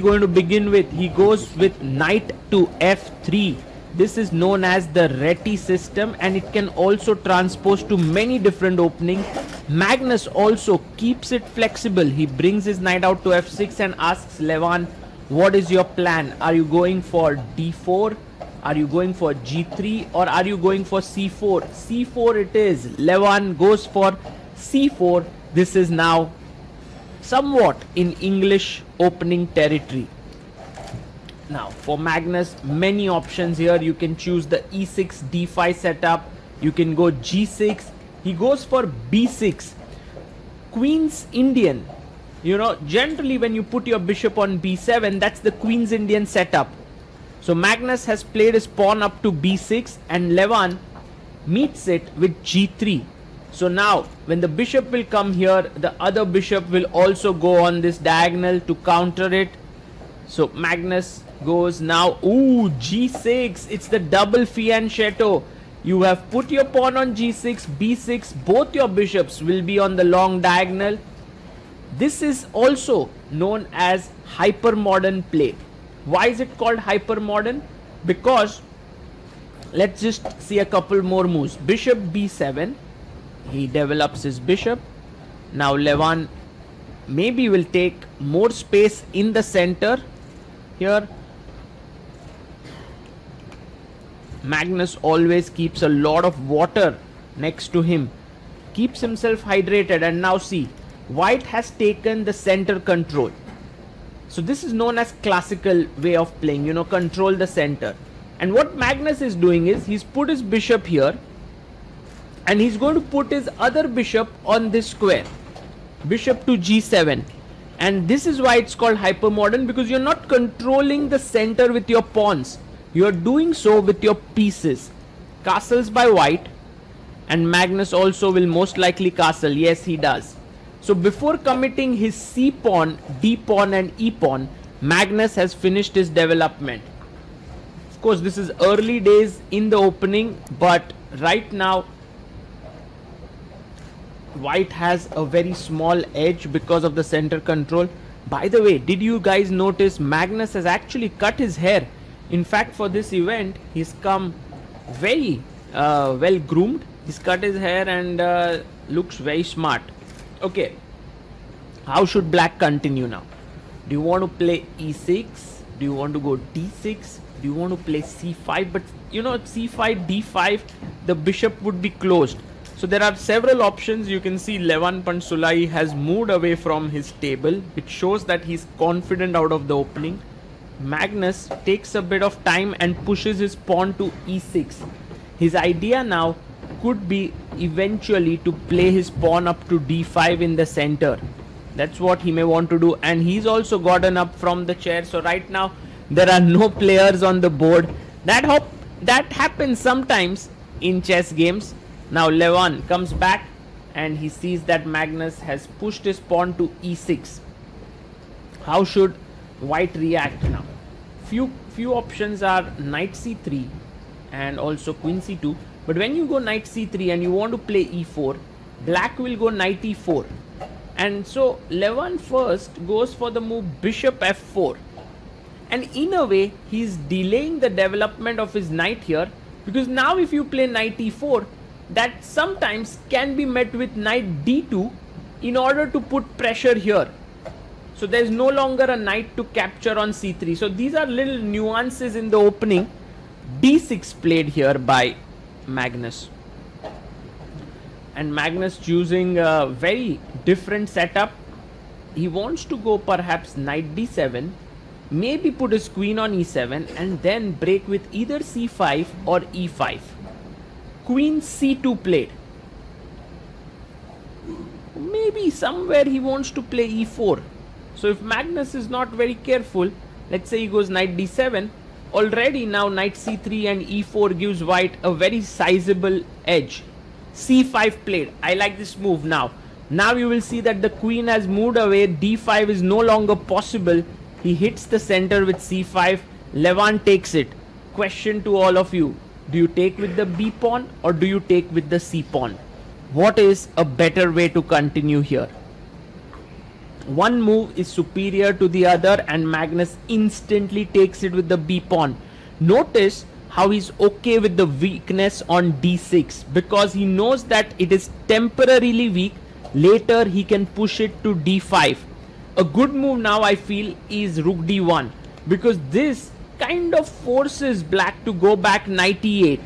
going to begin with? He goes with knight to f3. This is known as the Reti system, and it can also transpose to many different openings. Magnus also keeps it flexible. He brings his knight out to f6 and asks Levan, what is your plan? Are you going for d4? Are you going for g3? Or are you going for c4? c4 it is. Levan goes for c4. This is now somewhat in English opening territory. Now for Magnus, many options here. You can choose the e6 d5 setup. You can go g6. He goes for b6. Queen's Indian. You know, generally when you put your bishop on b7, that's the Queen's Indian setup. So Magnus has played his pawn up to b6 and Levan meets it with g3. So now when the bishop will come here, the other bishop will also go on this diagonal to counter it. So Magnus goes now, ooh, g6. It's the double fianchetto. You have put your pawn on g6, b6. Both your bishops will be on the long diagonal. This is also known as hypermodern play. Why is it called hypermodern? Because let's just see a couple more moves. Bishop b7. He develops his bishop. Now Levan maybe will take more space in the center here. Magnus always keeps a lot of water next to him, keeps himself hydrated, and now see, white has taken the center control. So this is known as classical way of playing, you know, control the center. And what Magnus is doing is he's put his bishop here and he's going to put his other bishop on this square, bishop to g7. And this is why it's called hypermodern, because you're not controlling the center with your pawns. You're doing so with your pieces. Castles by white, and Magnus also will most likely castle. Yes, he does. So before committing his c pawn, d pawn and e pawn, Magnus has finished his development. Of course, this is early days in the opening, but right now white has a very small edge because of the center control. By the way, did you guys notice Magnus has actually cut his hair? In fact, for this event, he's come very well groomed. He's cut his hair and looks very smart. Okay, how should black continue now? Do you want to play e6? Do you want to go d6? Do you want to play c5? But you know, c5, d5, the bishop would be closed. So there are several options. You can see Levan Pantsulaia has moved away from his table, which shows that he's confident out of the opening. Magnus takes a bit of time and pushes his pawn to e6. His idea now could be eventually to play his pawn up to d5 in the center. That's what he may want to do, and he's also gotten up from the chair. So right now there are no players on the board. That happens sometimes in chess games. Now Levan comes back and he sees that Magnus has pushed his pawn to e6. How should white react now? Few options are knight c3 and also queen c2. But when you go knight c3 and you want to play e4, black will go knight e4. And so Levan first goes for the move bishop f4. And in a way, he's delaying the development of his knight here, because now if you play knight e4, that sometimes can be met with knight d2 in order to put pressure here. So there is no longer a knight to capture on c3. So these are little nuances in the opening. d6 played here by Magnus. And Magnus choosing a very different setup. He wants to go perhaps knight d7, maybe put his queen on e7 and then break with either c5 or e5. Queen c2 played. Maybe somewhere he wants to play e4. So if Magnus is not very careful, let's say he goes knight d7, already now knight c3 and e4 gives white a very sizable edge. c5 played. I like this move now. Now you will see that the queen has moved away. d5 is no longer possible. He hits the center with c5. Levan takes it. Question to all of you. Do you take with the b pawn or do you take with the c pawn? What is a better way to continue here? One move is superior to the other and Magnus instantly takes it with the b pawn. Notice how he's okay with the weakness on d6 because he knows that it is temporarily weak. Later he can push it to d5. A good move now I feel is rook d1 because this kind of forces black to go back knight e8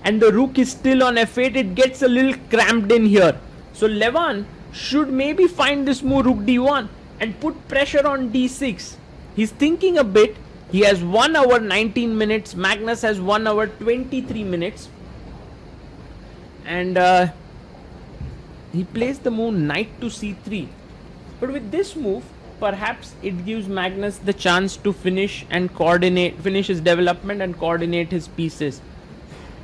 and the rook is still on f8. It gets a little cramped in here. So Levan should maybe find this move rook d1 and put pressure on d6. He's thinking a bit. He has 1 hour 19 minutes. Magnus has 1 hour 23 minutes. And he plays the move knight to c3. But with this move, perhaps it gives Magnus the chance to finish his development and coordinate his pieces.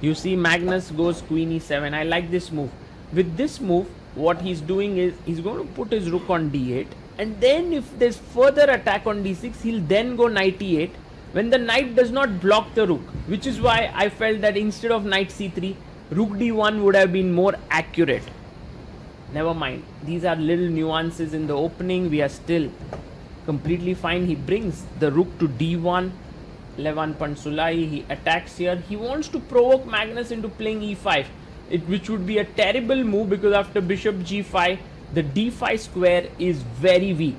You see Magnus goes queen e7. I like this move. With this move, what he's doing is he's going to put his rook on d8, and then if there's further attack on d6, he'll then go knight e8 when the knight does not block the rook, which is why I felt that instead of knight c3, rook d1 would have been more accurate. Never mind, these are little nuances in the opening. We are still completely fine. He brings the rook to d1. Levan Pantsulaia, he attacks here. He wants to provoke Magnus into playing e5, which would be a terrible move because after bishop g5, the d5 square is very weak.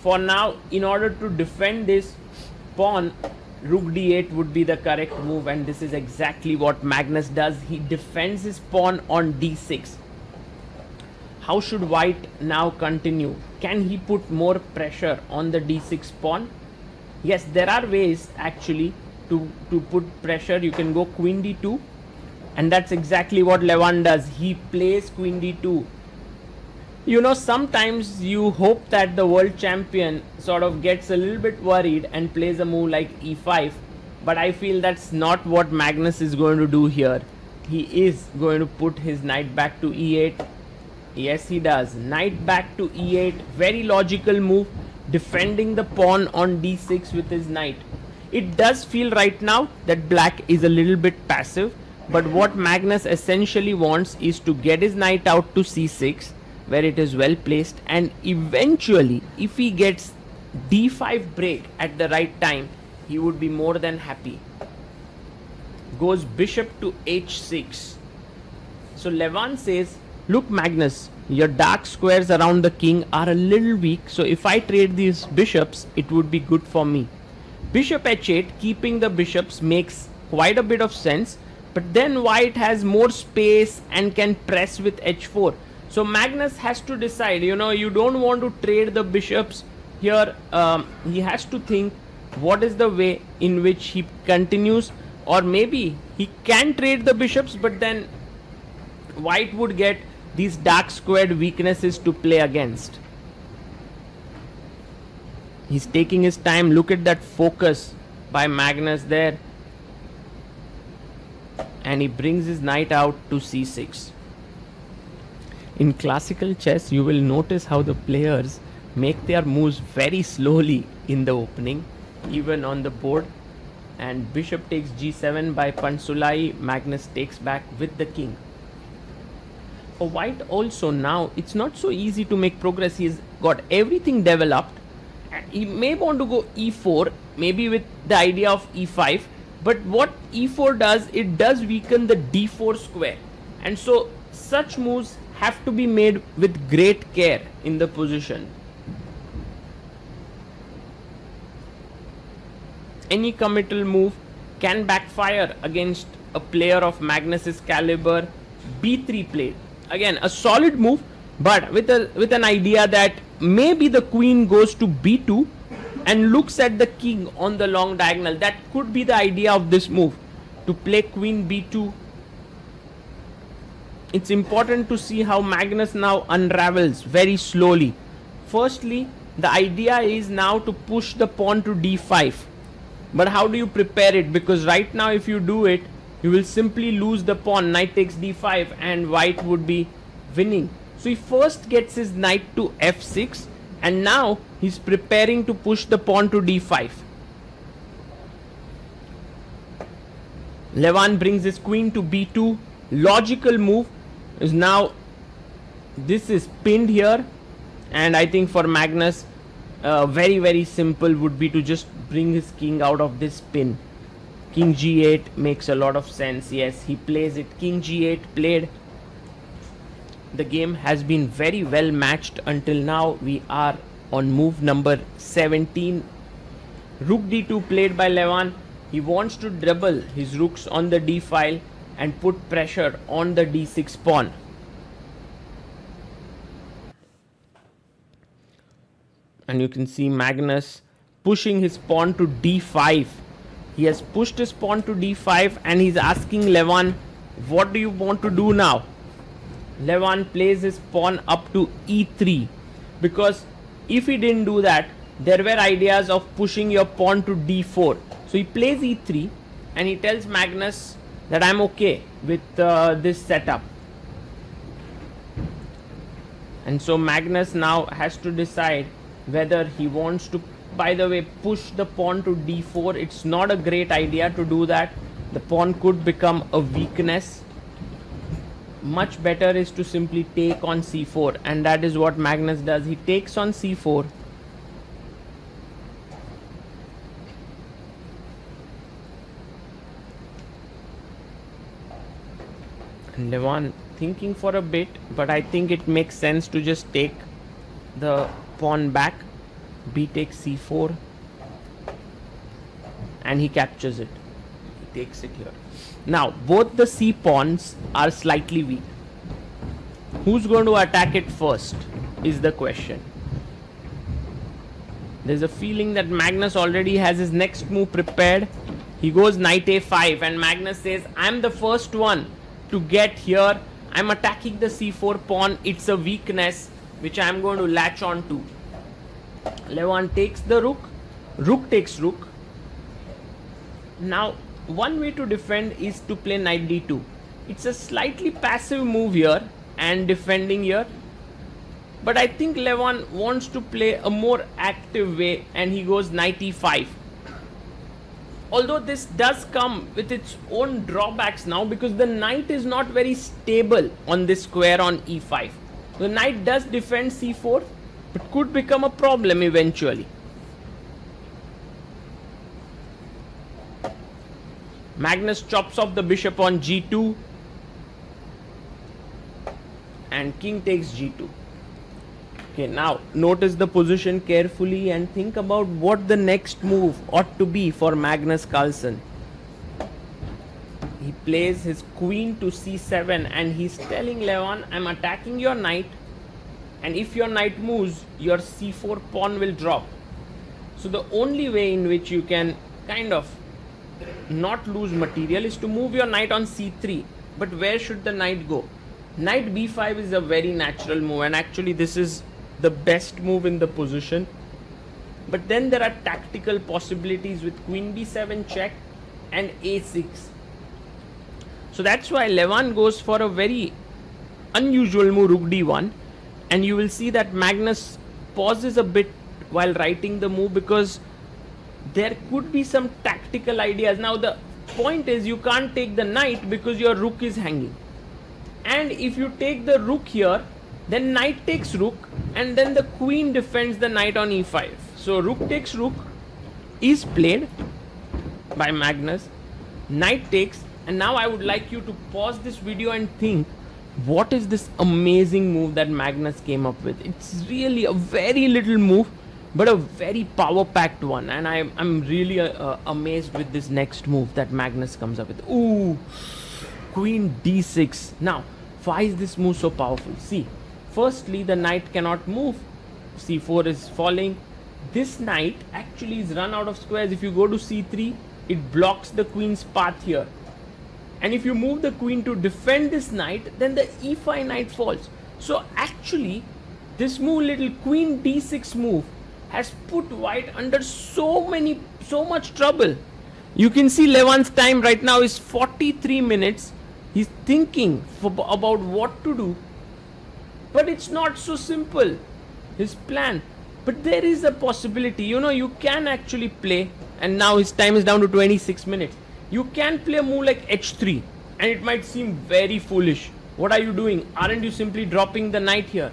For now, in order to defend this pawn, rook d8 would be the correct move, and this is exactly what Magnus does. He defends his pawn on d6. How should white now continue? Can he put more pressure on the d6 pawn? Yes, there are ways actually to put pressure. You can go queen d2, and that's exactly what Levan does. He plays queen d2. You know, sometimes you hope that the world champion sort of gets a little bit worried and plays a move like e5, but I feel that's not what Magnus is going to do here. He is going to put his knight back to e8. Yes, he does. Knight back to e8. Very logical move. Defending the pawn on d6 with his knight. It does feel right now that black is a little bit passive, but what Magnus essentially wants is to get his knight out to c6 where it is well placed, and eventually if he gets d5 break at the right time, he would be more than happy. Goes bishop to h6. So Levan says, look Magnus, your dark squares around the king are a little weak, so if I trade these bishops, it would be good for me. Bishop h8, keeping the bishops makes quite a bit of sense, but then white has more space and can press with h4. So Magnus has to decide, you don't want to trade the bishops here. He has to think what is the way in which he continues, or maybe he can trade the bishops, but then white would get these dark squared weaknesses to play against. He's taking his time. Look at that focus by Magnus there. And he brings his knight out to c6. In classical chess, you will notice how the players make their moves very slowly in the opening, even on the board. And bishop takes g7 by Pantsulaia. Magnus takes back with the king. For white also now, it's not so easy to make progress. He's got everything developed. He may want to go e4, maybe with the idea of e5. But what e4 does, it does weaken the d4 square. And so such moves have to be made with great care in the position. Any committal move can backfire against a player of Magnus's caliber. b3 played. Again, a solid move, but with an idea that maybe the queen goes to b2 and looks at the king on the long diagonal. That could be the idea of this move, to play queen b2. It's important to see how Magnus now unravels very slowly. Firstly, the idea is now to push the pawn to d5. But how do you prepare it? Because right now if you do it, you will simply lose the pawn. Knight takes d5 and white would be winning. So he first gets his knight to f6, and now he's preparing to push the pawn to d5. Levan brings his queen to b2. Logical move is now This is pinned here, and I think for Magnus, very simple would be to just bring his king out of this pin. King g8 makes a lot of sense. Yes, he plays it. King g8 played. The game has been very well matched until now. We are on move number 17. Rook d2 played by Levan. He wants to double his rooks on the d file and put pressure on the d6 pawn. And you can see Magnus pushing his pawn to d5. He has pushed his pawn to d5 and he's asking Levan, what do you want to do now? Levan plays his pawn up to e3, because if he didn't do that, there were ideas of pushing your pawn to d4. So he plays e3 and he tells Magnus that I'm okay with this setup. And so Magnus now has to decide whether he wants to, by the way, push the pawn to d4. It's not a great idea to do that. The pawn could become a weakness. Much better is to simply take on c4, and that is what Magnus does. He takes on c4. And Levan thinking for a bit, but I think it makes sense to just take the pawn back. B takes c4 and he captures it. He takes it here. Now both the c pawns are slightly weak. Who's going to attack it first is the question. There's a feeling that Magnus already has his next move prepared. He goes knight a5 and Magnus says, I'm the first one to get here. I'm attacking the c4 pawn. It's a weakness which I'm going to latch on to. Levan takes the rook. Rook takes rook. Now one way to defend is to play knight d2. It's a slightly passive move here and defending here, but I think Levan wants to play a more active way and he goes knight e5. Although this does come with its own drawbacks now, because the knight is not very stable on this square on e5. The knight does defend c4, but could become a problem eventually. Magnus chops off the bishop on g2 and king takes g2. Okay, now notice the position carefully and think about what the next move ought to be for Magnus Carlsen. He plays his queen to c7 and he's telling Levan, I'm attacking your knight, and if your knight moves, your c4 pawn will drop. So the only way in which you can kind of not lose material is to move your knight on c3. But where should the knight go? Knight b5 is a very natural move, and actually this is the best move in the position. But then there are tactical possibilities with queen b7 check and a6. So that's why Levan goes for a very unusual move, rook d1, and you will see that Magnus pauses a bit while writing the move, because there could be some tactical ideas. Now the point is, you can't take the knight because your rook is hanging, and if you take the rook here, then knight takes rook, and then the queen defends the knight on e5. So rook takes rook is played by Magnus. Knight takes, and now I would like you to pause this video and think, what is this amazing move that Magnus came up with? It's really a very little move, but a very power-packed one, and I'm really amazed with this next move that Magnus comes up with. Ooh, queen d6. Now, why is this move so powerful? See, firstly, the knight cannot move. c4 is falling. This knight actually is run out of squares. If you go to c3, it blocks the queen's path here. And if you move the queen to defend this knight, then the e5 knight falls. So actually, this move, little queen d6 move, has put white under so much trouble. You can see Levan's time right now is 43 minutes. He's thinking about what to do, but it's not so simple, his plan. But there is a possibility, you can actually play, and now his time is down to 26 minutes. You can play a move like h3, and it might seem very foolish, What are you doing? Aren't you simply dropping the knight here?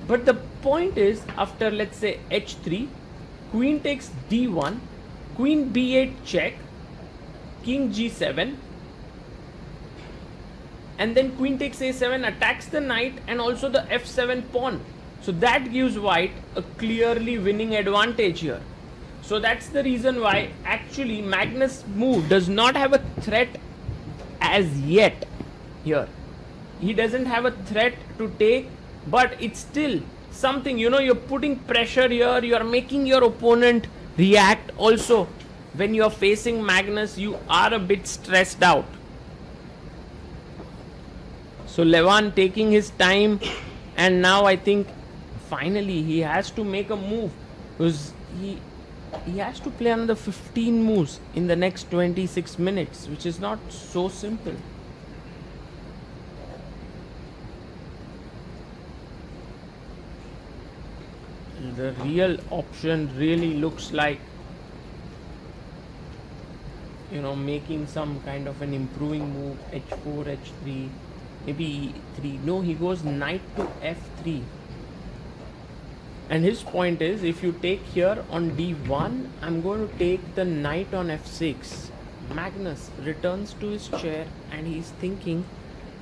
But the point is, after let's say h3, queen takes d1, queen b8 check, king g7, and then queen takes a7, attacks the knight and also the f7 pawn. So that gives white a clearly winning advantage here. So that's the reason why actually Magnus' move does not have a threat as yet here. He doesn't have a threat to take, but it's still something, you're putting pressure here, you're making your opponent react. Also, when you're facing Magnus, you are a bit stressed out. So Levan taking his time, and now I think finally he has to make a move, because he has to play another 15 moves in the next 26 minutes, which is not so simple. The real option really looks like making some kind of an improving move, h4, h3, maybe e3. No, he goes knight to f3. And his point is, if you take here on d1, I'm going to take the knight on f6. Magnus returns to his chair and he's thinking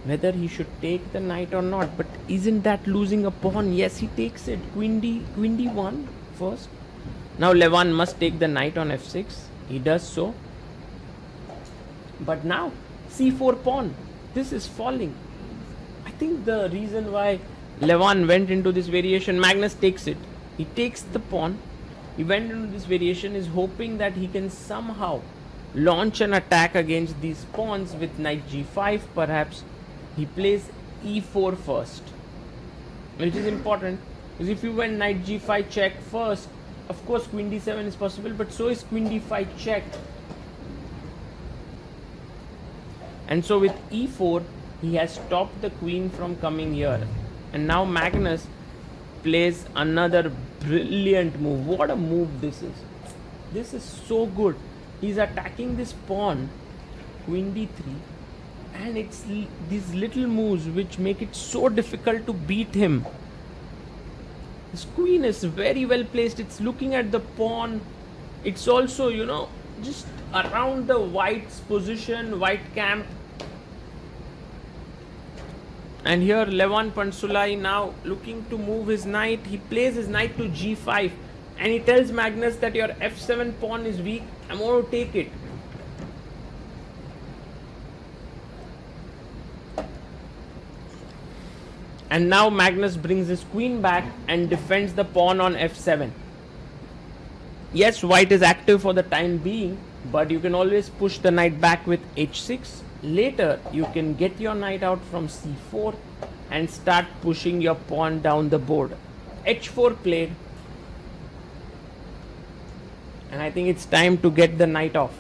whether he should take the knight or not. But isn't that losing a pawn? Yes, he takes it. Queen d1 first. Now Levan must take the knight on f6. He does so. But now c4 pawn. This is falling. I think the reason why Levan went into this variation, Magnus takes it. He takes the pawn. He went into this variation is hoping that he can somehow launch an attack against these pawns with knight g5 perhaps. He plays e4 first, which is important, because if you went knight g5 check first, of course queen d7 is possible, but so is queen d5 check. And so with e4, he has stopped the queen from coming here. And now Magnus plays another brilliant move. What a move this is. This is so good. He's attacking this pawn, queen d3, and it's these little moves which make it so difficult to beat him. This queen is very well placed. It's looking at the pawn. It's also, just around the white's position, white camp. And here Levan Pantsulaia now looking to move his knight. He plays his knight to g5 and he tells Magnus that your f7 pawn is weak. I'm going to take it. And now Magnus brings his queen back and defends the pawn on f7. Yes, white is active for the time being, but you can always push the knight back with h6. Later, you can get your knight out from c4 and start pushing your pawn down the board. h4 played. And I think it's time to get the knight off.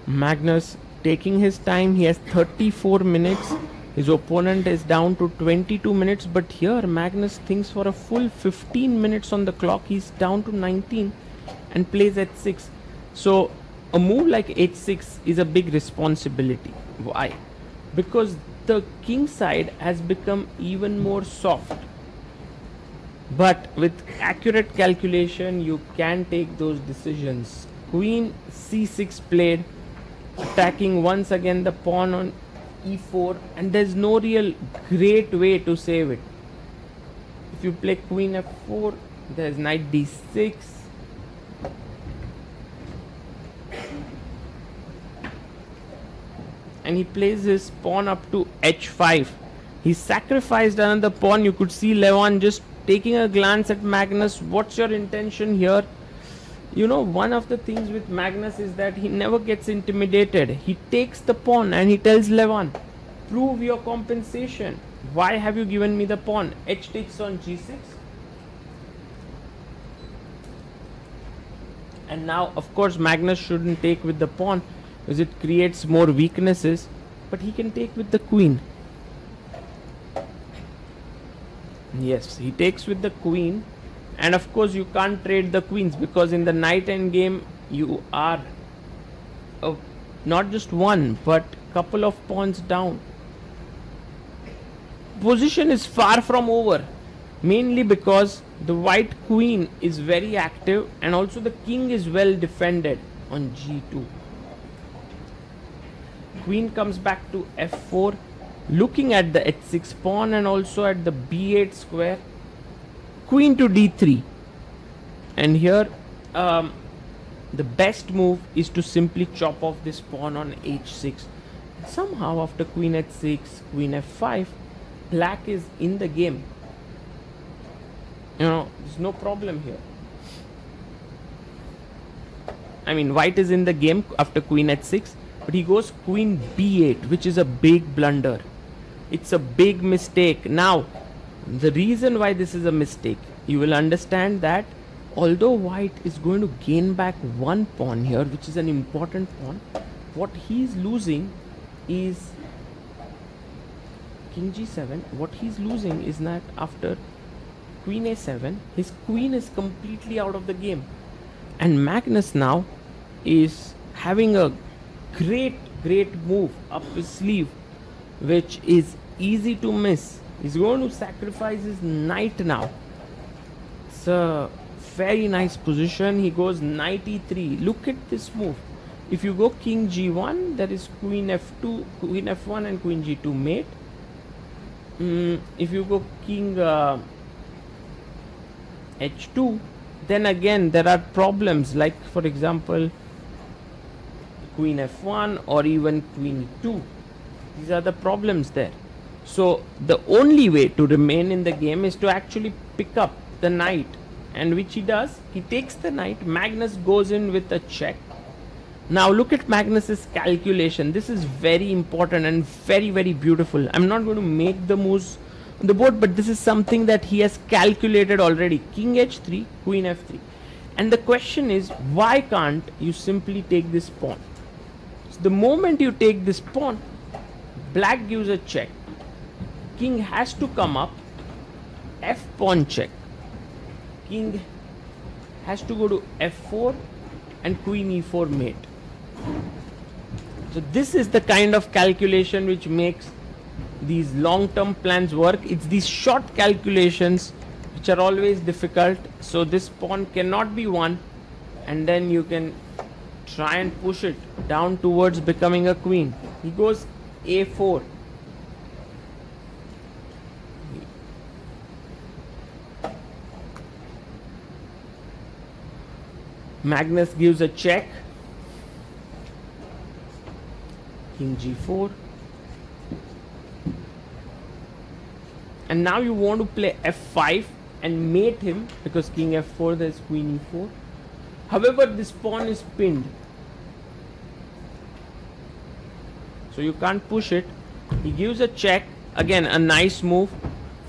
Magnus taking his time. He has 34 minutes. His opponent is down to 22 minutes, but here Magnus thinks for a full 15 minutes on the clock. He's down to 19 and plays at 6. So a move like h6 is a big responsibility. Why? Because the king side has become even more soft. But with accurate calculation, you can take those decisions. Queen c6 played, attacking once again the pawn on e4, and there's no real great way to save it. If you play queen f4, there's knight d6, and he plays his pawn up to h5. He sacrificed another pawn. You could see Levan just taking a glance at Magnus. What's your intention here? One of the things with Magnus is that he never gets intimidated. He takes the pawn and he tells Levan, prove your compensation. Why have you given me the pawn? H takes on g6. And now, of course, Magnus shouldn't take with the pawn because it creates more weaknesses. But he can take with the queen. Yes, he takes with the queen. And of course you can't trade the queens, because in the knight endgame you are not just one but couple of pawns down. Position is far from over, mainly because the white queen is very active and also the king is well defended on g2. Queen comes back to f4, looking at the h6 pawn and also at the b8 square. Queen to d3, and here the best move is to simply chop off this pawn on h6. Somehow after queen h6, queen f5, black is in the game. There's no problem here. I mean, white is in the game after queen h6, but he goes queen b8, which is a big blunder. It's a big mistake. Now, the reason why this is a mistake, you will understand that although white is going to gain back one pawn here, which is an important pawn, what he's losing is king g7. What he's losing is that after queen a7, his queen is completely out of the game. And Magnus now is having a great move up his sleeve, which is easy to miss. He's going to sacrifice his knight now. It's a very nice position. He goes knight e3. Look at this move. If you go king g1, there is queen f2, queen f1 and queen g2 mate. If you go king h2, then again there are problems, like for example queen f1 or even queen e2. These are the problems there. So the only way to remain in the game is to actually pick up the knight, and which he does. He takes the knight. Magnus goes in with a check. Now look at Magnus's calculation. This is very important and very beautiful. I'm not going to make the moves on the board, but this is something that he has calculated already. King h3, queen f3. And the question is, why can't you simply take this pawn? So the moment you take this pawn, black gives a check. King has to come up, f pawn check. King has to go to f4 and queen e4 mate. So this is the kind of calculation which makes these long-term plans work. It's these short calculations which are always difficult. So this pawn cannot be won, and then you can try and push it down towards becoming a queen. He goes a4. Magnus gives a check. King g4. And now you want to play f5 and mate him, because king f4, there's queen e4. However, this pawn is pinned, so you can't push it. He gives a check. Again, a nice move,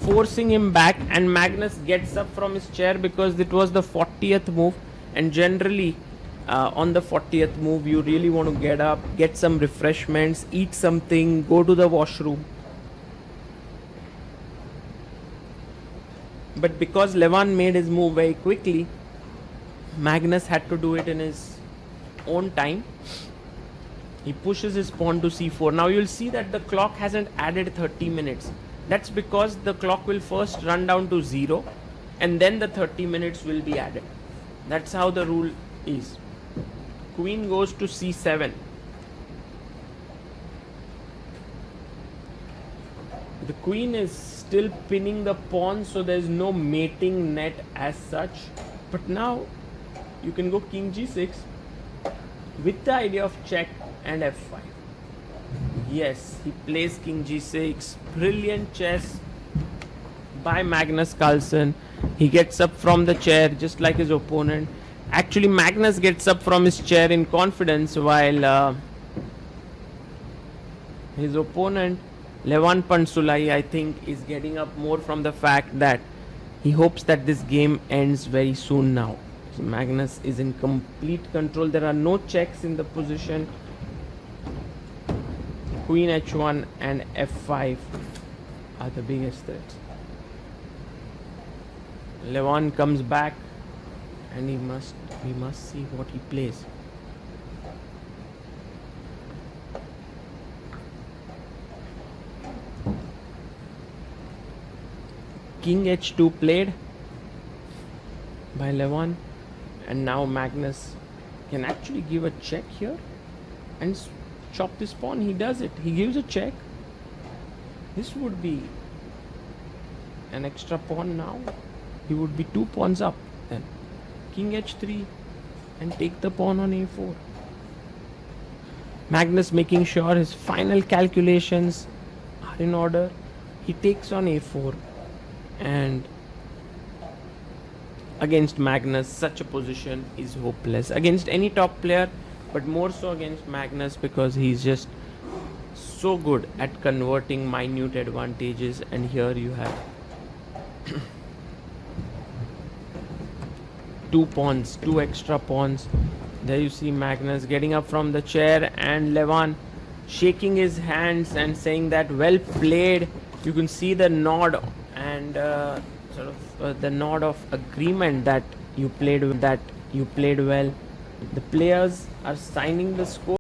forcing him back, and Magnus gets up from his chair because it was the 40th move. And generally on the 40th move you really want to get up, get some refreshments, eat something, go to the washroom. But because Levan made his move very quickly, Magnus had to do it in his own time. He pushes his pawn to c4. Now you'll see that the clock hasn't added 30 minutes. That's because the clock will first run down to 0 and then the 30 minutes will be added. That's how the rule is. Queen goes to c7. The queen is still pinning the pawn, so there is no mating net as such. But now you can go king g6 with the idea of check and f5. Yes, he plays king g6. Brilliant chess by Magnus Carlsen. He gets up from the chair just like his opponent. Actually, Magnus gets up from his chair in confidence, while his opponent, Levan Pantsulaia, I think, is getting up more from the fact that he hopes that this game ends very soon now. So Magnus is in complete control. There are no checks in the position. Queen h1 and f5 are the biggest threats. Levan comes back, and we must see what he plays. King h2 played by Levan, and now Magnus can actually give a check here and chop this pawn. He does it. He gives a check. This would be an extra pawn now. He would be 2 pawns up then. King h3 and take the pawn on a4. Magnus making sure his final calculations are in order. He takes on a4, and against Magnus such a position is hopeless against any top player, but more so against Magnus because he's just so good at converting minute advantages. And here you have 2 pawns, 2 extra pawns. There you see Magnus getting up from the chair and Levan shaking his hands and saying that well played. You can see the nod and the nod of agreement that you played well. The players are signing the score.